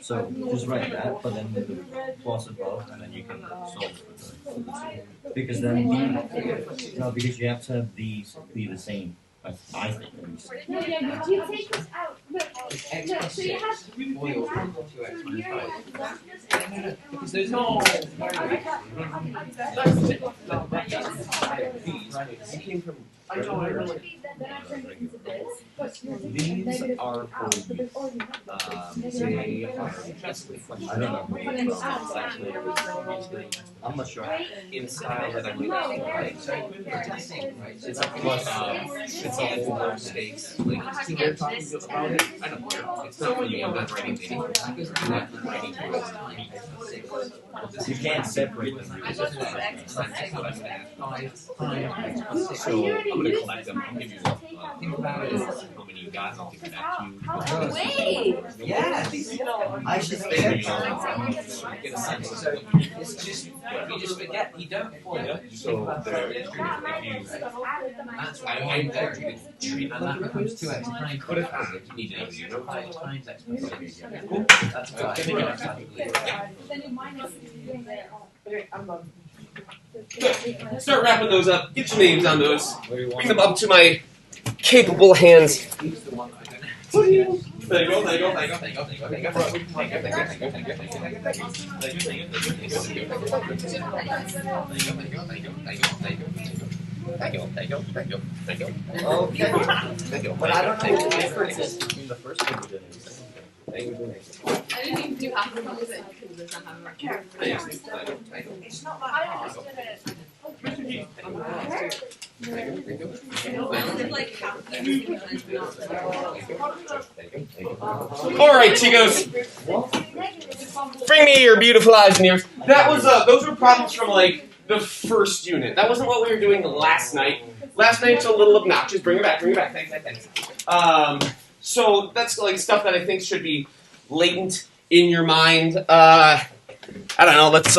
So just write that, but then the plus above, and then you can solve for the two. Because then because you have to have these be the same. I think at least. No, yeah, but you take this out. Look, so you have. Because there's no. Came from. I know. These are for they are justly I'm not sure. in style that I'm looking for, right? So it's a plus. It's all over mistakes. Like they're talking about it. I don't care. It's not for me. I'm not writing anything. I'm not writing to it. You can't separate them. So I'm gonna collect them. I'll give you think about it. How many you got? I'll give it back to you. Wait! Yeah, I should get a sense. So it's just you just forget you don't. So there, if you that's why I'm there to treat and that becomes 2x times. But if you need an easy times x. That's why. Start wrapping those up. Get your names on those. Bring them up to my capable hands. There you go, there you go, there you go, there you go, there you go, there you go, there you go. Okay. But I don't know what the difference is between the first one we did. I didn't even do half of them because it does not have a It's not that hard. All right, chicos. Bring me your beautiful eyes and ears. That was those were problems from like the first unit. That wasn't what we were doing last night. Last night's a little obnoxious. Bring it back. Bring it back. Thanks. So that's like stuff that I think should be latent in your mind. I don't know. Let's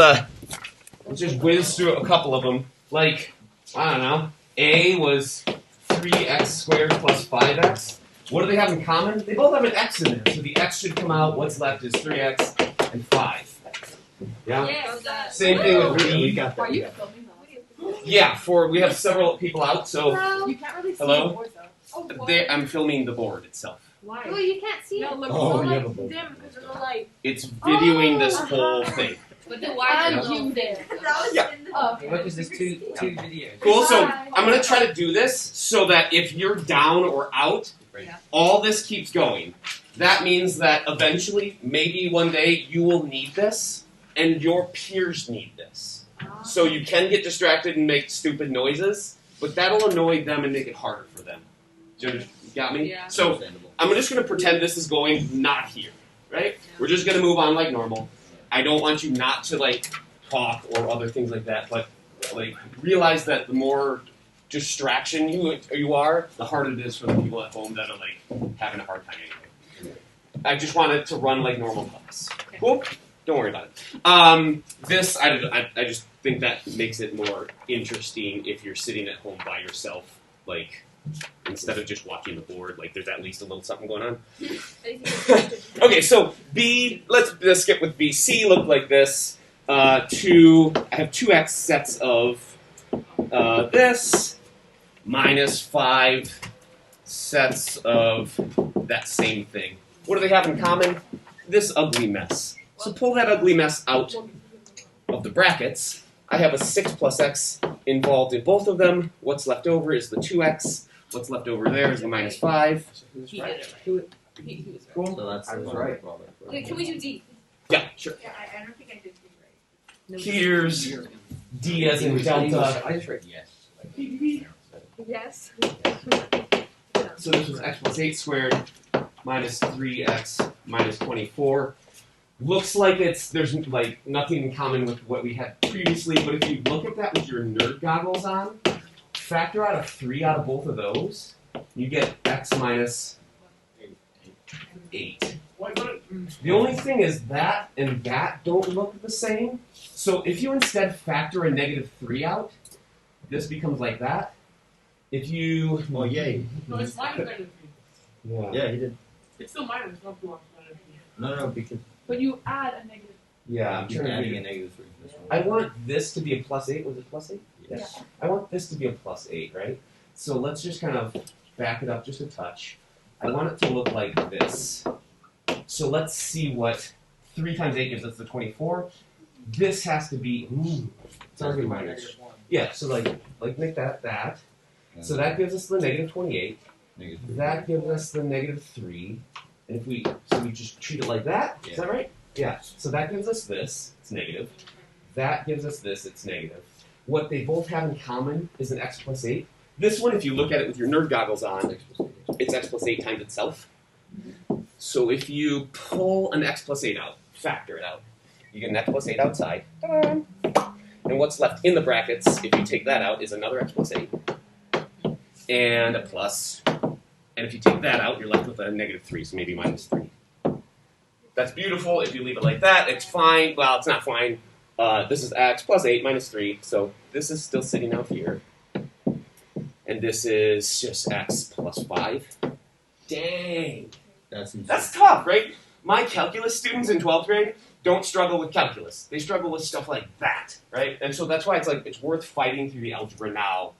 just whiz through a couple of them. Like, I don't know. A was 3x squared plus 5x. What do they have in common? They both have an x in there. So the x should come out. What's left is 3x and 5. Yeah? Yes. Same thing with B. We got that. Yeah, we have several people out, so You can't really see Hello? the board though. I'm filming the board itself. Why? Oh, you can't see it. look, Oh, the you have a light's board. dim because of the light. It's videoing this whole thing. But then why are you there? Yeah. Oh. Look, there's two videos. Cool, so I'm going to try to do this so that if you're down or out, all this keeps going. That means that eventually, maybe one day, you will need this, and your peers need this. So you can get distracted and make stupid noises, but that'll annoy them and make it harder for them. You got me? Yeah. So I'm just going to pretend this is going not here, right? We're just going to move on like normal. I don't want you not to like talk or other things like that, but like realize that the more distraction you are, the harder it is for the people at home that are like having a hard time anyway. I just want it to run like normal class. Cool? Don't worry about it. This, I just think that makes it more interesting if you're sitting at home by yourself, like, instead of just watching the board, like, there's at least a little something going on. Okay, so B, let's skip with B. C looked like this. I have 2x sets of this, minus 5 sets of that same thing. What do they have in common? This ugly mess. So pull that ugly mess out of the brackets. I have a 6 plus x involved in both of them. What's left over is the 2x. What's left over there is the minus 5. He did it right. He was right. Cool. So that's I was right. Okay, can we do D? Yeah, sure. Yeah, I don't think I did D right. Here's D as in delta. I just read yes. Yes. So this was x plus 8 squared minus 3x minus 24. Looks like there's like nothing in common with what we had previously, but if you look at that with your nerd goggles on, factor out a 3 out of both of those, you get x minus 8. The only thing is that and that don't look the same. So if you instead factor a negative 3 out, this becomes like that. If you... Well, yay. No, it's minus negative 3. Yeah. Yeah, he did. It's still minus, not plus. No, because But you add a negative. Yeah, I'm you're trying to adding do. a negative 3 to this one. I want this to be a +8. Was it +8? Yes. I want this to be a +8, right? So let's just kind of back it up just a touch. I want it to look like this. So let's see what 3 times 8 gives us the 24. This has to be, it's already minus. Yeah, so like make that. So that gives us the negative 28. Negative 3. That gives us the negative 3. And if we just treat it like that, is that right? Yeah. So that gives us this, it's negative. That gives us this, it's negative. What they both have in common is an x plus 8. This one, if you look at it with your nerd goggles on, it's x plus 8 times itself. So if you pull an x plus 8 out, factor it out, you get an x plus 8 outside. Ta-da! And what's left in the brackets, if you take that out, is another x plus 8. And a plus. And if you take that out, you're left with a negative 3, so maybe minus 3. That's beautiful. If you leave it like that, it's fine. Well, it's not fine. This is x plus 8 minus 3, so this is still sitting out here. And this is just x plus 5. Dang. That's tough, right? My calculus students in 12th grade don't struggle with calculus. They struggle with stuff like that, right? And so that's why it's worth fighting through the algebra now,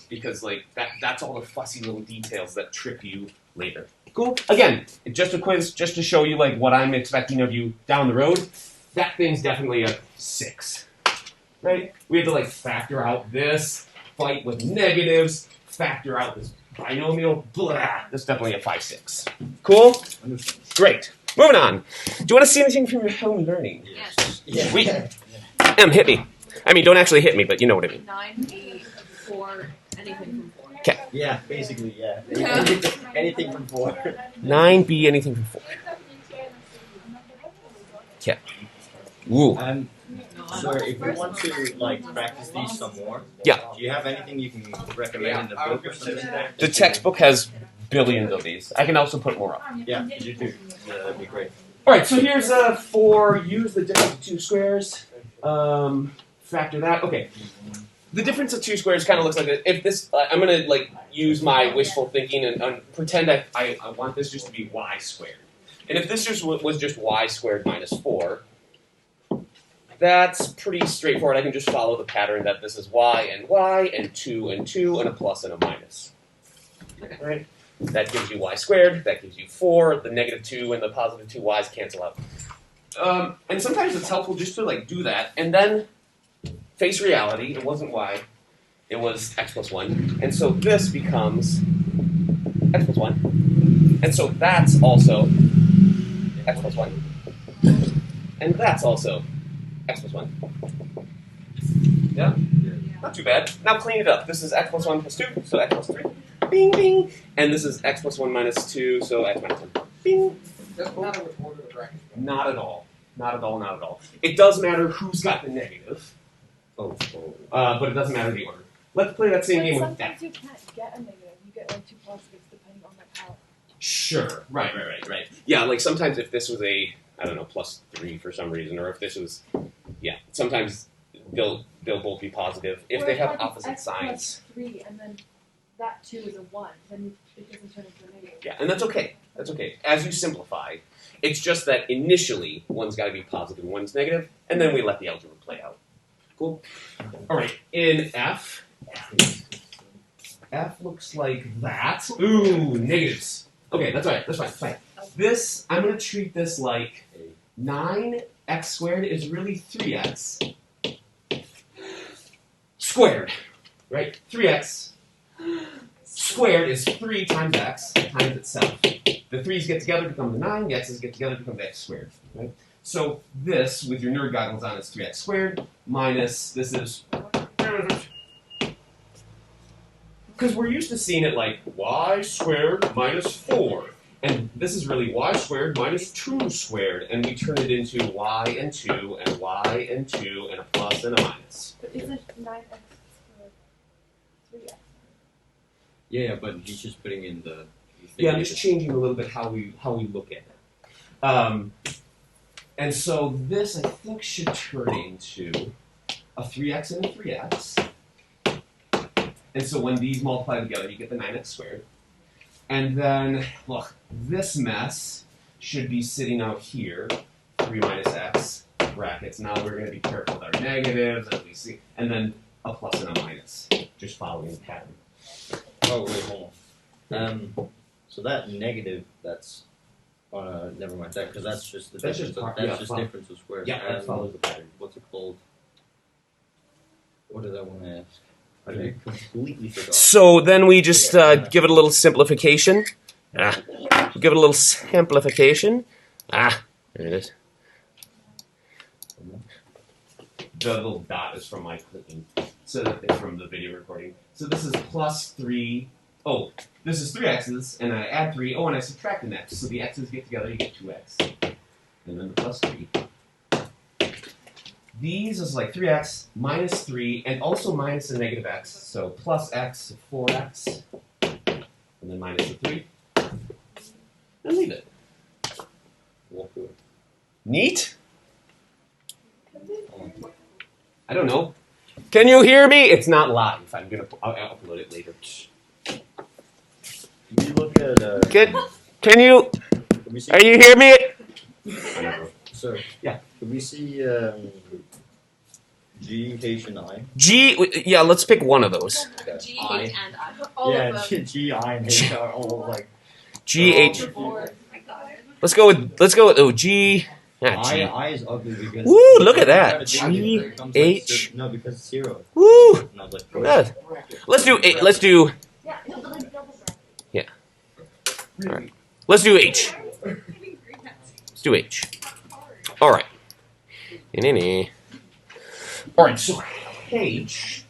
because that's all the fussy little details that trip you later. Cool. Again, just a quiz, just to show you what I'm expecting of you down the road. That thing's definitely a 6, right? We had to factor out this, fight with negatives, factor out this binomial, blah. That's definitely a 5, 6. Cool? Great. Moving on. Do you want to see anything from your home learning? Yes. Yeah. Hit me. I mean, don't actually hit me, but you know what I mean. 9E4, anything from 4. Okay. Yeah, basically, yeah. Yeah. Anything from 4. 9B, anything from 4. Okay. Ooh. So if we want to practice these some more, Yeah. do you have anything you can recommend in the book or something? The textbook has billions of these. I can also put more up. Yeah, you do. Yeah, that'd be great. All right, so here's for use the difference of 2 squares. Factor that. Okay. The difference of 2 squares kind of looks like this. If this, I'm going to use my wishful thinking and pretend I want this just to be y squared. And if this just was just y squared minus 4, that's pretty straightforward. I can just follow the pattern that this is y and 2 and 2 and a plus and a minus. Okay. Right? That gives you y squared. That gives you 4. The negative 2 and the positive 2 y's cancel out. And sometimes it's helpful just to do that and then face reality. It wasn't y. It was x plus 1. And so this becomes x plus 1. And so that's also x plus 1. And that's also x plus 1. Yeah? Not too bad. Now clean it up. This is x plus 1 plus 2, so x plus 3. Bing, bing. And this is x plus 1 minus 2, so x minus 1. Bing. Doesn't matter which order the brackets go. Not at all. Not at all, not at all. It does matter who's got the negative, but it doesn't matter the order. Let's play that same game with that. Sometimes you can't get a negative. You get 2 positives depending on how. Sure. Right. Yeah, sometimes if this was a, I don't know, plus 3 for some reason, or if this was, yeah, sometimes they'll both be positive if they have opposite signs. 3 and then that 2 is a 1, then it doesn't turn into a negative. Yeah, and that's okay. That's okay. As you simplify, it's just that initially one's got to be positive and one's negative, and then we let the algebra play out. Cool. All right. In F looks like that. Ooh, negatives. Okay, that's all right. That's fine. This, I'm going to treat this like 9x squared is really 3x squared, right? 3x squared is 3 times x times itself. The 3's get together become the 9, the x's get together become the x squared, right? So this, with your nerd goggles on, is 3x squared minus, this is, because we're used to seeing it like y squared minus 4. And this is really y squared minus 2 squared. And we turn it into y and 2 and y and 2 and a plus and a minus. But isn't 9x squared 3x? Yeah, but he's just putting in the. Yeah, I'm just changing a little bit how we look at it. And so this, I think, should turn into a 3x and a 3x. And so when these multiply together, you get the 9x squared. And then, look, this mess should be sitting out here, 3 minus x brackets. Now we're going to be careful with our negatives, as we see, and then a plus and a minus, just following the pattern. Oh, wait, hold on. So that negative, that's, never mind that, because that's just the That's difference. just part- That's yeah, just fine. difference of squares. Yeah, that follows the pattern. What's it called? What did I want to ask? I completely forgot. So then we just give it a little simplification. Give it a little simplification. There it is. The little dot is from my clicking. So it's from the video recording. So this is plus 3. Oh, this is 3 x's, and I add 3. Oh, and I subtract an x. So the x's get together, you get 2x. And then the plus 3. These is like 3x minus 3, and also minus a negative x. So plus x, 4x, and then minus the 3. And leave it. Walk away. Neat? I don't know. Can you hear me? It's not live. I'll upload it later. Can you look at, Can you? can we see, Are you hear me? sir? Yeah. Can we see, G, H, and I? G. Yeah, let's pick one of those. G, I. H, and I. All Yeah, of them. G, I, and H are all like, G, H. Before. I got it. Let's go with oh G. Yeah, G. I is ugly because. Woo, look at that. G, G, H. H. No, because it's 0. Woo. And I was like, Good. Let's do eight. Let's do. Yeah, no, but like double bracket. All right. Let's do H. Let's do H. All right. All right. So H.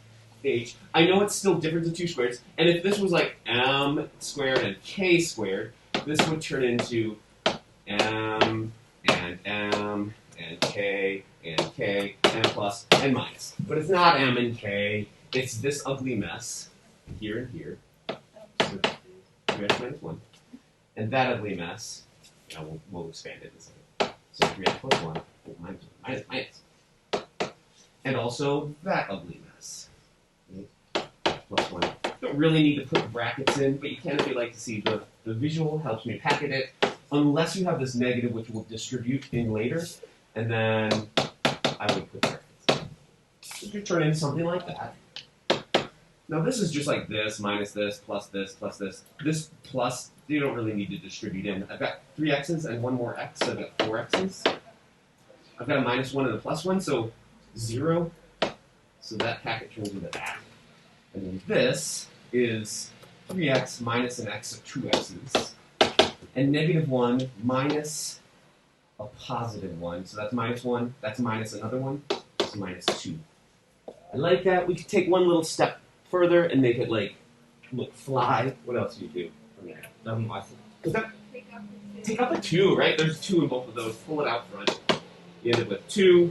I know it's still difference of 2 squares, and if this was like m squared and k squared, this would turn into m and k and plus and minus. But it's not m and k. It's this ugly mess here and here. So 3x minus 1. And that ugly mess, we'll expand it in a second. So 3x plus 1 minus. And also that ugly mess. Plus 1. Don't really need to put brackets in, but you can if you like to see the visual. Helps me packet it. Unless you have this negative, which we'll distribute in later. And then I would put brackets. You could turn into something like that. Now this is just like this, minus this, plus this, plus this. This plus, you don't really need to distribute in. I've got 3 x's and 1 more x, so I've got 4 x's. I've got a minus 1 and a plus 1, so 0. So that packet turns into that. And then this is 3x minus an x of 2 x's. And negative 1 minus a positive 1. So that's minus 1, that's minus another 1, so minus 2. I like that. We could take one little step further and make it like look fly. What else do you do from there? Take out the 2, right? There's 2 in both of those. Pull it out front. You end up with 2.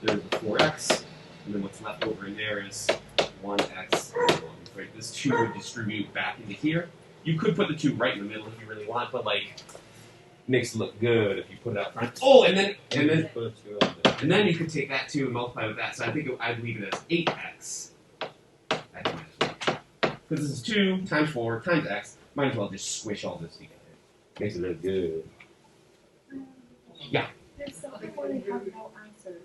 There's the 4x, and then what's left over in there is 1x. Right? This 2 would distribute back into here. You could put the 2 right in the middle if you really want, but like makes it look good if you put it out front. Oh, and then you could take that 2 and multiply with that. So I think I'd leave it as 8x. Because this is 2 times 4 times x. Might as well just squish all this together. Makes it look good. Yeah. There's something where they have no answers.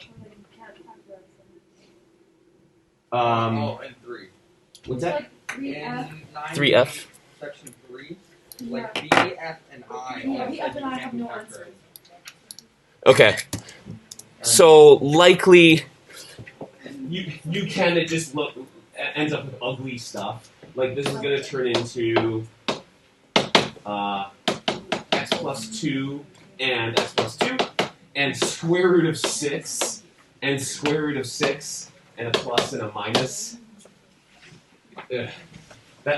Or like you can't factor out And 3. What's something. that? Like 3F. 3F. Section 3. Yeah. Like B, F, and I. Yeah, all the said F and you I can't have do no factoring. answers. Okay. So likely, you can just look ends up with ugly stuff. Like this is going to turn into x plus 2 and x plus 2 and square root of 6 and square root of 6 and a plus and a minus. Ugh.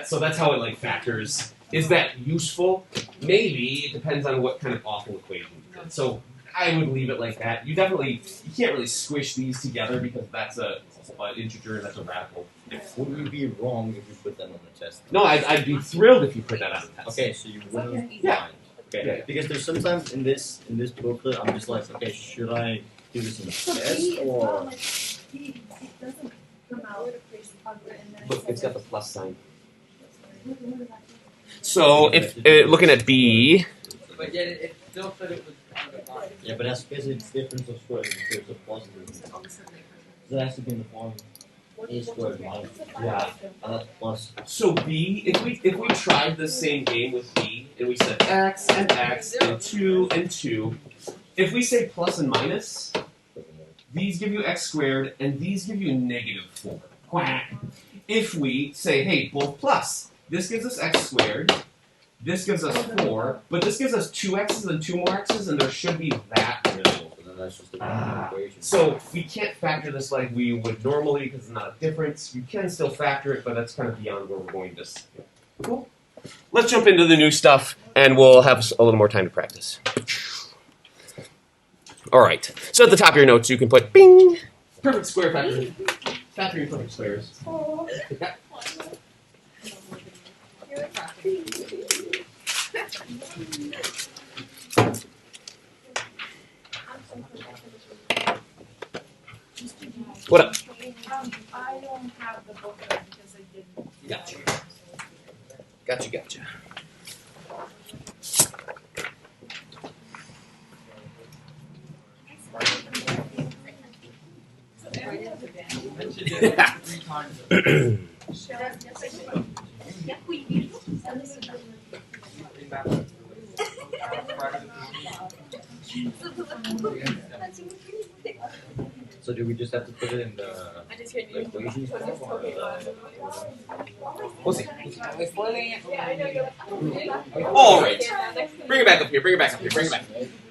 So that's how it like factors. Is that useful? Maybe. It depends on what kind of awful equation you did. So I would leave it like that. You can't really squish these together because that's an integer and that's a radical. Would we be wrong if you put that on the test? No, I'd be thrilled if you put that on the test. Okay, so you wouldn't Yeah. mind. Okay. Yeah. Because there's sometimes in this booklet I'm just like, okay, should I do this in the So test B is or not like B. It doesn't come out ugly and then Look, it's got the plus sign. What does that mean? So if looking at B, But yet it still said it was undefined. Yeah, but that's because it's difference of squares. It's a positive. All of a sudden they It has to be in the form a squared minus. Yeah. And that's plus. So B, if we tried the same game with B and we said x and 2 and 2, if we say plus and minus, these give you x squared and these give you negative 4. Quack. If we say, hey, both plus, this gives us x squared, this gives us 4, but this gives us 2 x's and 2 more x's, and there should be that available. So then that's just the equation. So we can't factor this like we would normally because it's not a difference. You can still factor it, but that's kind of beyond where we're going to. Cool. Let's jump into the new stuff, and we'll have a little more time to practice. All right. So at the top of your notes, you can put bing, perfect square factoring, factoring perfect squares. What up? I don't have the book because I didn't. Gotcha. Gotcha. And she did it 3 times. So do we just have to put it in the I just heard you. equations form or We'll see. Yeah, I know you're. All right. Bring it back up here. Bring it back.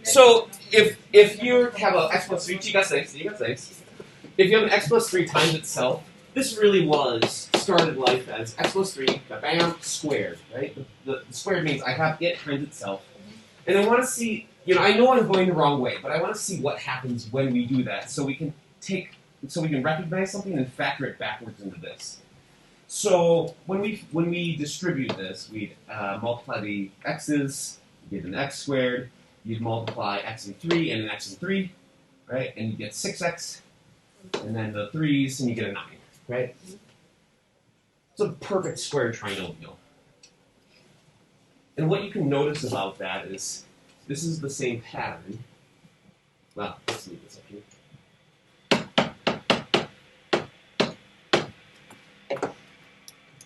So if you have an x plus 3, you got 6. If you have an x plus 3 times itself, this really was started life as x plus 3, bam, squared, right? The squared means I have it times itself. And I want to see, I know I'm going the wrong way, but I want to see what happens when we do that so we can recognize something and factor it backwards into this. So when we distribute this, we multiply the x's, you get an x squared, you'd multiply x and 3 and an x and 3, right? And you get 6x, and then the 3's, and you get a 9, right? It's a perfect square trinomial. And what you can notice about that is this is the same pattern. Well, let's leave this up here.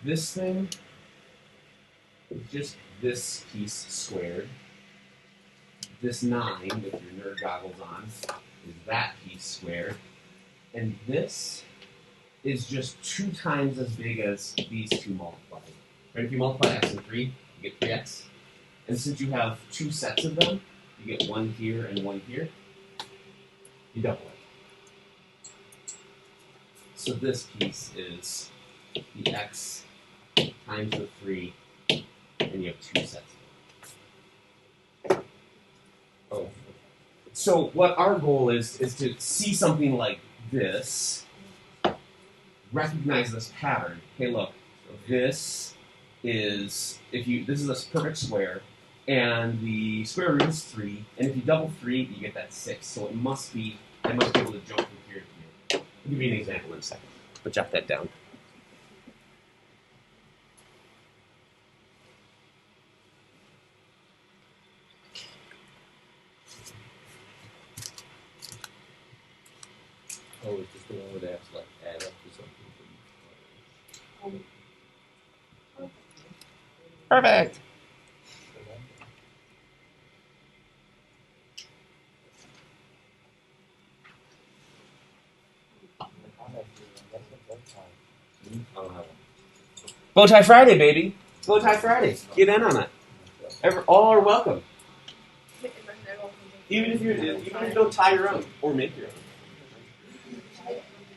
This thing is just this piece squared. This 9, with your nerd goggles on, is that piece squared. And this is just 2 times as big as these 2 multiplied. Right? If you multiply x and 3, you get 3x. And since you have 2 sets of them, you get 1 here and 1 here. You double it. So this piece is the x times the 3, and you have 2 sets. Oh. So what our goal is to see something like this, recognize this pattern. Hey, look, this is this is a perfect square, and the square root is 3, and if you double 3, you get that 6. So I must be able to jump from here to here. I'll give you an example in a second, but jot that down. oh, it's just the one where they have to like add up to something. Perfect. I don't have one. Bow Tie Friday, baby. Bow Tie Friday. Get in on it. All are welcome. Even if you don't tie your own or make your own.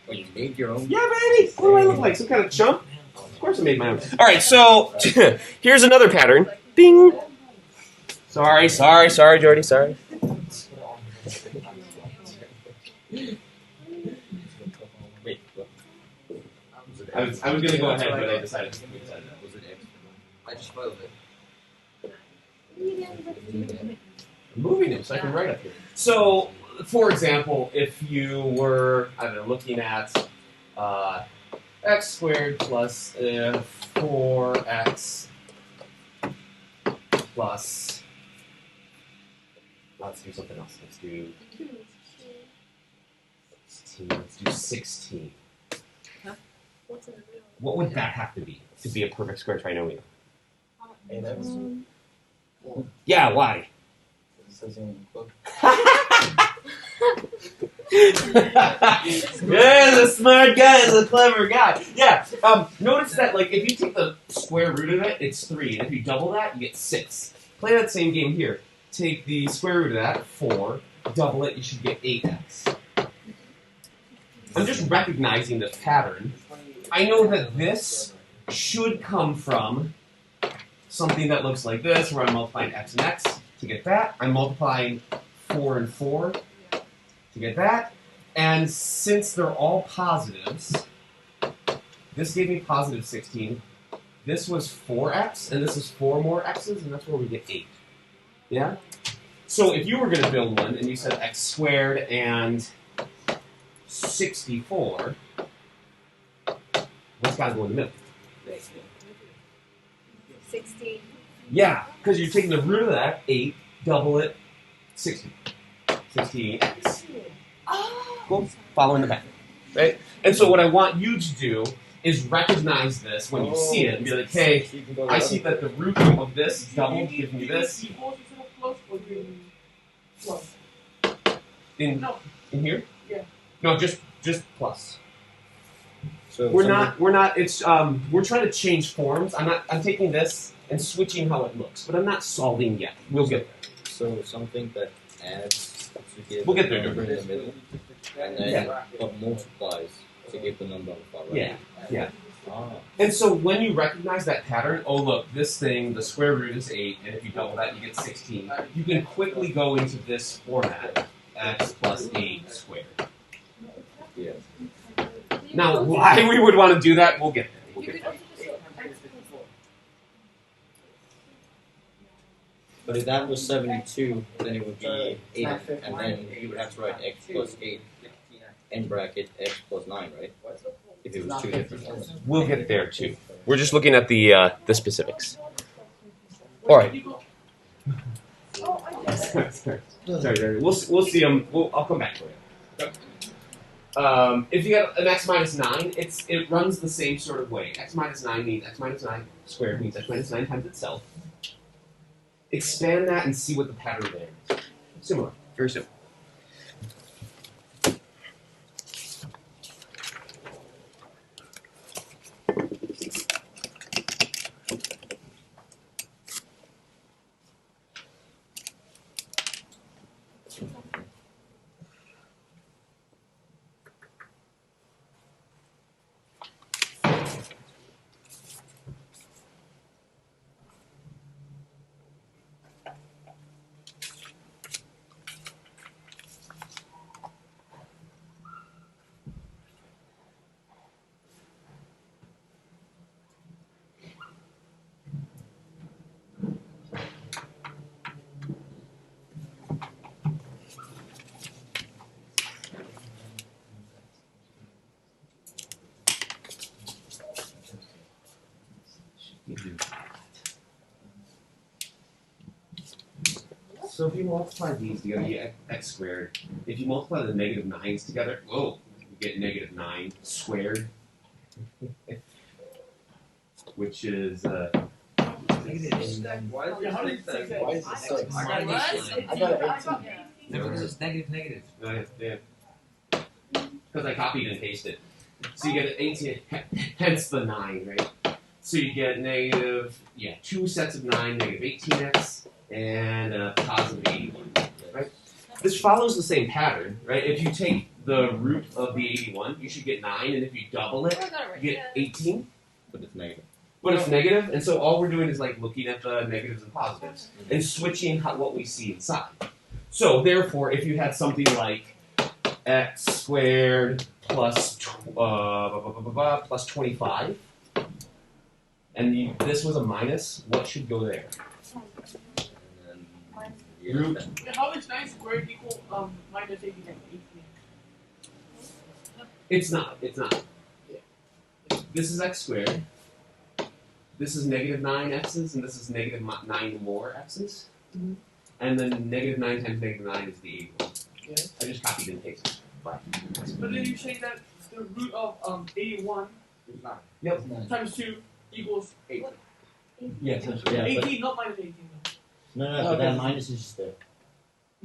Oh, you made your own? Yeah, baby. What do I look like? Some kind of chump? Of course I made my own. All right, so here's another pattern. Bing. Sorry, Jordy. Sorry. Wait, what? I was gonna go ahead, but I decided. Was it X? I just spoiled it. I'm moving them so I can write up here. So, for example, if you were, I don't know, looking at x squared plus 4x plus Let's do something else. Let's do 16. Let's do 16. What's in the middle? What would that have to be a perfect square trinomial? 8x. Yeah, why? It says in the book. Yeah, the smart guy is a clever guy. Yeah. Notice that, like, if you take the square root of it, it's 3, and if you double that, you get 6. Play that same game here. Take the square root of that, 4. Double it, you should get 8x. I'm just recognizing this pattern. I know that this should come from something that looks like this, where I'm multiplying x and x to get that. I'm multiplying 4 and 4 to get that. And since they're all positives, this gave me positive 16. This was 4x, and this is 4 more x's, and that's where we get 8. Yeah? So if you were going to build one, and you said x squared and 64, what's got to go in the middle? 16. Yeah, because you're taking the root of that, 8, double it, 60. 60x. Cool. Following the pattern. Right? And so what I want you to do is recognize this when you see it and be like, hey, I see that the root of this doubled gives me this. In here? Yeah. No, just plus. So We're not, it's, we're trying to change forms. I'm taking this and switching how it looks, but I'm not solving yet. We'll get there. So something that adds to give We'll get the there, number in the middle, and then what multiplies to give the number on the far right. Yeah. Ah. And so when you recognize that pattern, oh look, this thing, the square root is 8, and if you double that, you get 16. You can quickly go into this format, x plus 8 squared. Yeah. Now, why we would want to do that, we'll get there. We'll You get could there. also just go x plus 4. But if that was 72, then it would be 8, and then you would have to write x plus 8 in bracket x plus 9, right? If it was two different ones. We'll get there too. We're just looking at the specifics. All right. Sorry. We'll see them. I'll come back for you. If you got an x minus 9, it runs the same sort of way. X minus 9 means x minus 9 squared means x minus 9 times itself. Expand that and see what the pattern there is. Similar. Very simple. So if you multiply these together, you get x squared. If you multiply the negative 9s together, whoa, you get negative 9 squared, which is Why is it so What? I got an 18. Because it's negative. because I copied and pasted. So you get an 18, hence the 9, right? So you get negative, 2 sets of 9, negative 18x, and a positive 81, right? This follows the same pattern, right? If you take the root of the 81, you should get 9, and if you double it, you get 18. But it's negative. But it's negative, and so all we're doing is like looking at the negatives and positives and switching what we see inside. So therefore, if you had something like x squared plus plus 25, and this was a minus, what should go there? And then Root. How is 9 squared equal minus 18? It's not. This is x squared. This is negative 9 x's, and this is negative 9 more x's. and then negative 9 times negative 9 is the 81. Yeah. I just copied and pasted. But But then you say that the root of 81 times 2 equals 8. Yeah, yeah, but 18, not minus 18. no, but that minus is just there.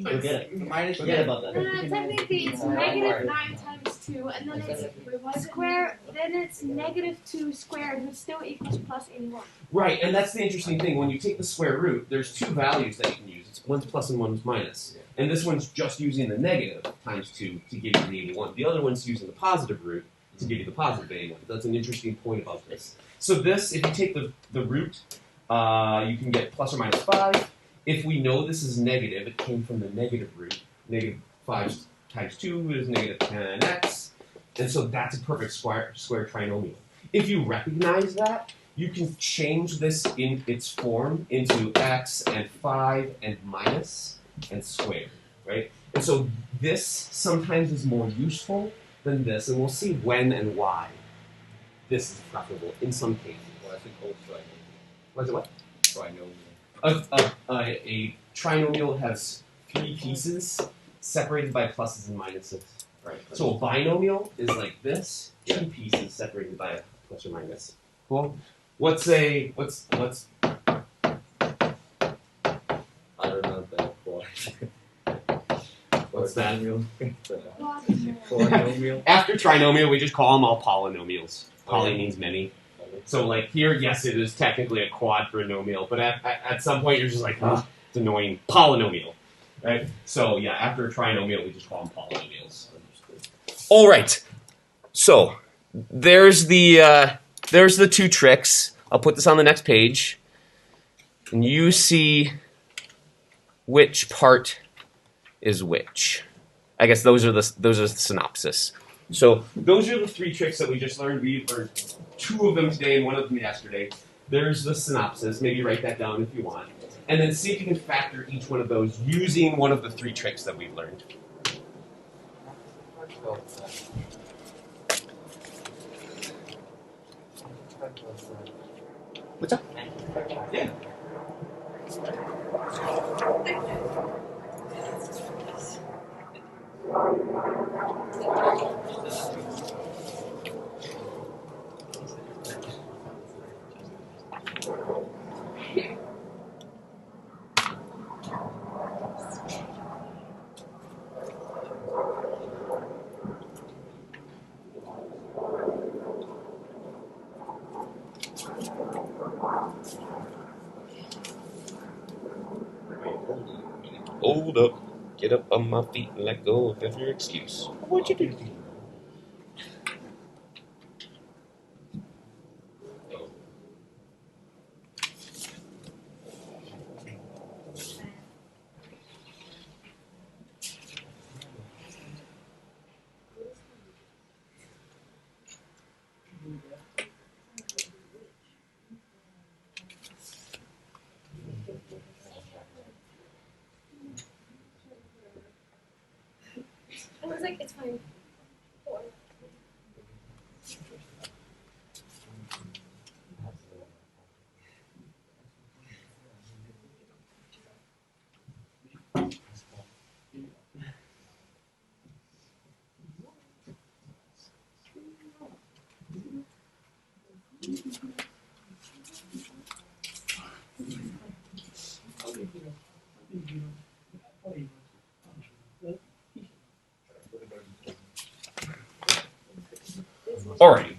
Forget it. Forget about that. Technically it's negative 9 times 2, and then it's square, then it's negative 2 squared, which still equals plus 81. right, and that's the interesting thing. When you take the square root, there's two values that you can use. It's one's plus and one's minus. And this one's just using the negative times 2 to give you the 81. The other one's using the positive root to give you the positive 81. That's an interesting point about this. So this, if you take the root, you can get plus or minus 5. If we know this is negative, it came from the negative root. Negative 5 times 2 is negative 10x. And so that's a perfect square trinomial. If you recognize that, you can change this in its form into x and 5 and minus and squared, right? And so this sometimes is more useful than this, and we'll see when and why this is preferable in some cases. Well, that's a cold strike. What is it what? Trinomial. A trinomial has 3 pieces separated by pluses and minuses. Right. So a binomial is like this, 2 pieces separated by a plus or minus. Cool. What's I don't know that quad. what's that? Polynomial. After trinomial, we just call them all polynomials. Poly means many. So like here, yes, it is technically a quadrinomial, but at some point you're just like, oh, it's annoying. Polynomial, right? So yeah, after a trinomial, we just call them polynomials. All right. So there's the 2 tricks. I'll put this on the next page, and you see which part is which. I guess those are the synopsis. So those are the 3 tricks that we just learned. We learned 2 of them today and 1 of them yesterday. There's the synopsis. Maybe write that down if you want. And then see if you can factor each one of those using one of the 3 tricks that we've learned. What's up? Yeah. Hold up. Get up on my feet and let go of every excuse. What'd you do? I was like, it's fine. Alrighty.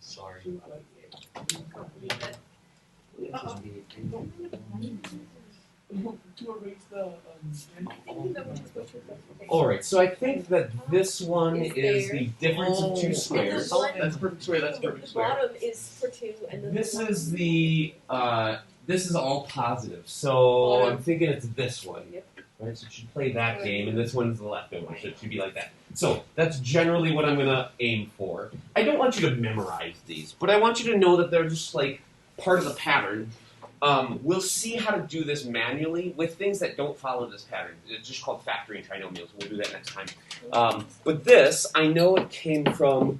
Sorry. Alright, so I think that this one is the difference of 2 squares. That's perfect square. That's perfect The square. bottom is for 2, and then This is the this is all positive, so I'm thinking it's this one. Yep. Right, so it should play that game, and this one's the leftover, so it should be like that. So that's generally what I'm gonna aim for. I don't want you to memorize these, but I want you to know that they're just like part of the pattern. We'll see how to do this manually with things that don't follow this pattern. It's just called factoring trinomials. We'll do that next time. But this, I know it came from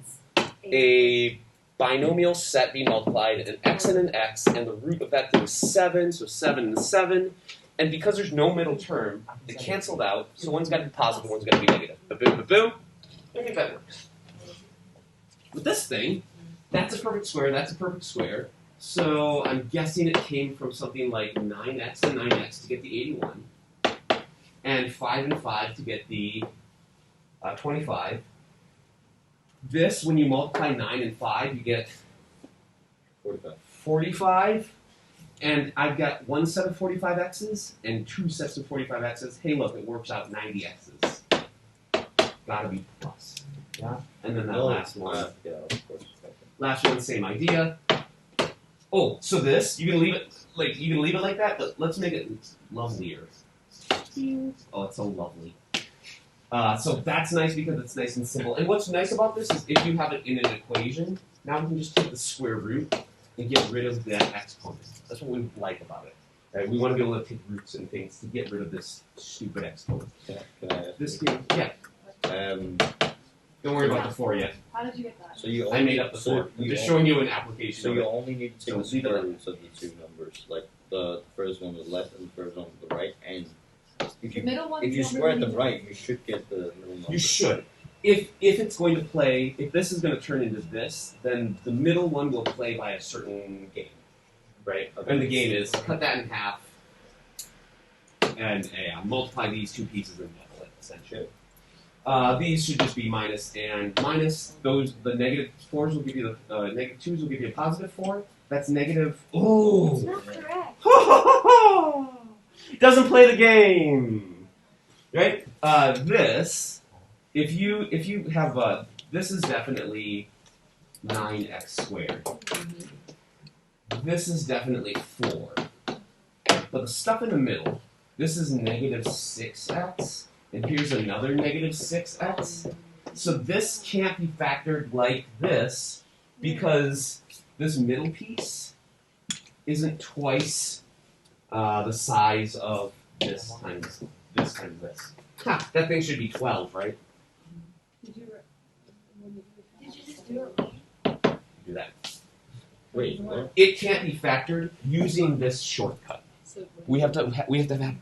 a binomial set be multiplied, an x and an x, and the root of that thing is 7, so 7 and 7. And because there's no middle term, they canceled out, so one's got to be positive, one's got to be negative. Ba-boom, ba-boom. I think that works. With this thing, that's a perfect square, that's a perfect square. So I'm guessing it came from something like 9x and 9x to get the 81, and 5 and 5 to get the 25. This, when you multiply 9 and 5, you get 45. And I've got one set of 45x's and two sets of 45x's. Hey, look, it works out 90x's. Gotta be plus. Yeah? And then that last one. Yeah, of course. Last one, same idea. Oh, so this, you can leave it like that, but let's make it lovelier. Oh, it's so lovely. So that's nice because it's nice and simple. And what's nice about this is if you have it in an equation, now we can just take the square root and get rid of that exponent. That's what we like about it. Right? We want to be able to take roots and things to get rid of this stupid exponent. Can I ask This you? can, yeah. Don't worry about the 4 yet. How did you get that? So you I made up the 4. I'm just showing you an application. So of you it. only need to take So the leave it square at- roots of the two numbers, like the first one on the left and the first one on the right. And if The you middle one. if you don't square really them need right, you should get the middle number. You should. If it's going to play, if this is going to turn into this, then the middle one will play by a certain game, right? And the game is cut that in half and multiply these two pieces and double it, essentially. These should just be minus and minus. Those the negative 4s will give you the negative 2s will give you a positive 4. That's negative. Oh. It's not correct. Doesn't play the game, right? This, if you have this is definitely 9x squared. This is definitely 4. But the stuff in the middle, this is negative 6x, and here's another negative 6x. So this can't be factored like this because this middle piece isn't twice the size of this times this. Ha! That thing should be 12, right? Did you Did you just do it? Do that. Wait, what? It can't be factored using this shortcut. We have to have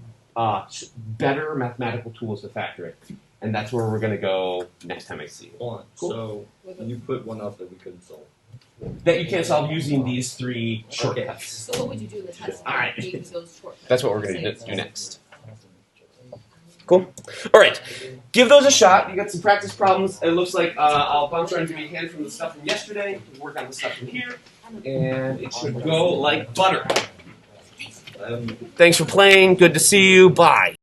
better mathematical tools to factor it, and that's where we're going to go next time I see you. Hold on. Cool. So you put one up that we couldn't solve. That you can't solve using these 3 shortcuts. So what would you do in the test? All right. Maybe those shortcuts. That's what we're going Say to it's do next. Cool. All right. Give those a shot. You got some practice problems. It looks like I'll bounce around and give you a hand from the stuff from yesterday. Work on the stuff from here. And it should go like butter. Thanks for playing. Good to see you. Bye.